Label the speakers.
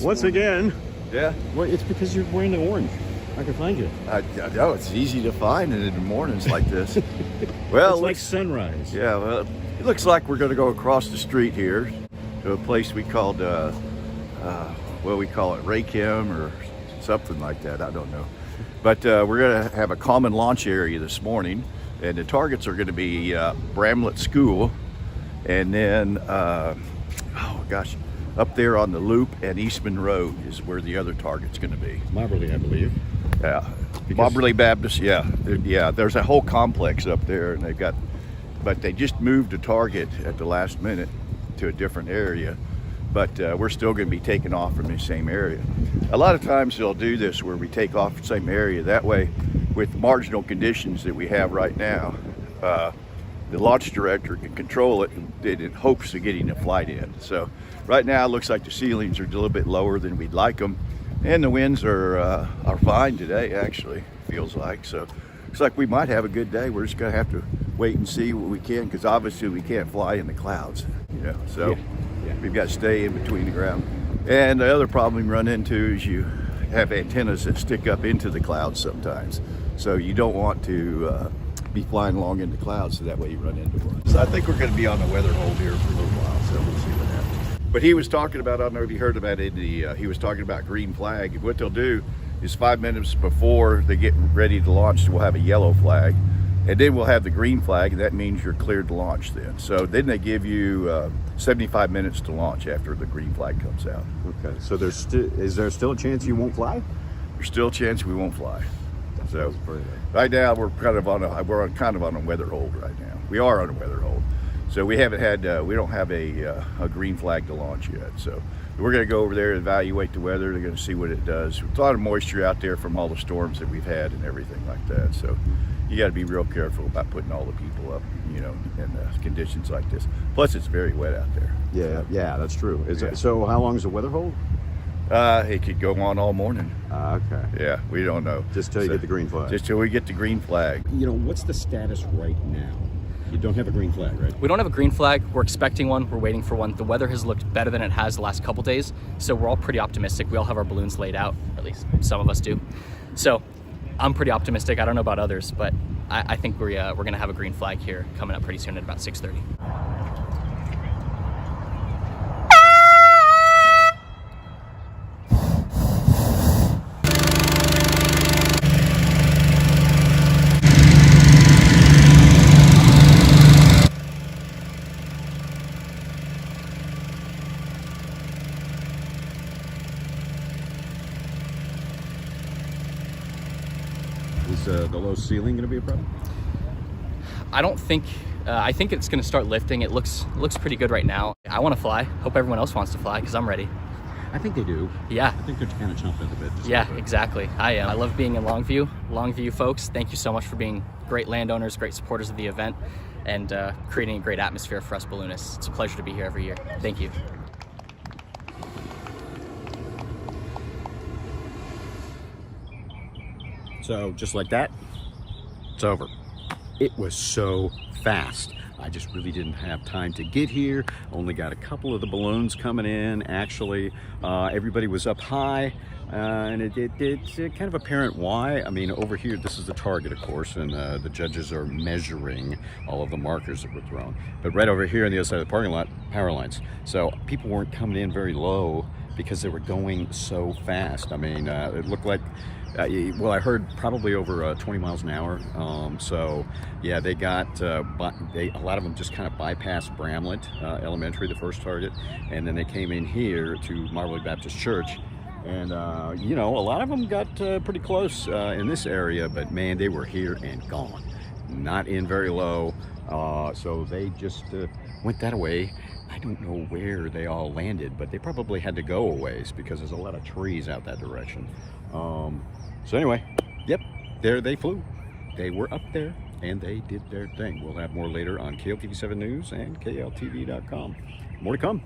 Speaker 1: Once again.
Speaker 2: Yeah.
Speaker 1: Well, it's because you're wearing the orange. I can find you.
Speaker 2: I know, it's easy to find in the mornings like this. Well,
Speaker 1: it's like sunrise.
Speaker 2: Yeah, well, it looks like we're going to go across the street here to a place we called, we call it Raychem or something like that. I don't know. But we're going to have a common launch area this morning, and the targets are going to be Bramlett School, and then, up there on the Loop and Eastman Road is where the other target's going to be.
Speaker 1: Moberly, I believe.
Speaker 2: Yeah, Moberly Baptist, yeah. There's a whole complex up there, and but they just moved the target at the last minute to a different area, but we're still going to be taking off from the same area. A lot of times they'll do this where we take off the same area. That way, with marginal conditions that we have right now, the launch director can control it in hopes of getting a flight in. So right now it looks like the ceilings are a little bit lower than we'd like them, and the winds are fine today, actually, feels like. So looks like we might have a good day. We're just gonna have to wait and see what we can, because obviously we can't fly in the clouds, so we've got to stay in between the ground. And the other problem we run into is you have antennas that stick up into the clouds sometimes, so you don't want to be flying along in the clouds, so that way you run into one. So I think we're going to be on the weather hold here for a little while, so we'll see what happens. But he was talking about, I don't know if you heard about it, he was talking about green flag. What they'll do is 5 minutes before they get ready to launch, we'll have a yellow flag, and then we'll have the green flag, and that means you're cleared to launch then. So then they give you 75 minutes to launch after the green flag comes out.
Speaker 1: Okay, so is there still a chance you won't fly?
Speaker 2: There's still a chance we won't fly. So right now we're kind of on a weather hold right now. We are on a weather hold. So we haven't had, we don't have a green flag to launch yet. So we're going to go over there and evaluate the weather. They're going to see what it does. There's a lot of moisture out there from all the storms that we've had and everything like that. So you got to be real careful about putting all the people up, in conditions like this. Plus it's very wet out there.
Speaker 1: Yeah, that's true. So how long is the weather hold?
Speaker 2: It could go on all morning.
Speaker 1: Okay.
Speaker 2: Yeah, we don't know.
Speaker 1: Just till you get the green flag.
Speaker 2: Just till we get the green flag.
Speaker 1: What's the status right now? You don't have a green flag, right?
Speaker 3: We don't have a green flag. We're expecting one. We're waiting for one. The weather has looked better than it has the last couple days, so we're all pretty optimistic. We all have our balloons laid out, at least some of us do. So I'm pretty optimistic. I don't know about others, but I think we're going to have a green flag here coming up pretty soon at about 6:30.
Speaker 1: Is the low ceiling going to be a problem?
Speaker 3: I don't think, I think it's going to start lifting. It looks pretty good right now. I want to fly. Hope everyone else wants to fly because I'm ready.
Speaker 1: I think they do.
Speaker 3: Yeah.
Speaker 1: I think they're kind of chomping at the bit.
Speaker 3: Yeah, exactly. I am. I love being in Longview. Longview folks, thank you so much for being great landowners, great supporters of the event, and creating a great atmosphere for us balloonists. It's a pleasure to be here every year. Thank you.
Speaker 1: So just like that, it's over. It was so fast. I just really didn't have time to get here. Only got a couple of the balloons coming in. Actually, everybody was up high, and it's kind of apparent why. I mean, over here, this is the target, of course, and the judges are measuring all of the markers that were thrown. But right over here on the other side of the parking lot, power lines. So people weren't coming in very low because they were going so fast. I mean, it looked like, well, I heard probably over 20 miles an hour. So yeah, they got, a lot of them just kind of bypassed Bramlett Elementary, the first target, and then they came in here to Moberly Baptist Church. And, a lot of them got pretty close in this area, but man, they were here and gone. Not in very low. So they just went that way. I don't know where they all landed, but they probably had to go a ways because there's a lot of trees out that direction. So anyway, yep, there they flew. They were up there and they did their thing. We'll have more later on KLTV 7 News and KLTV.com. More to come.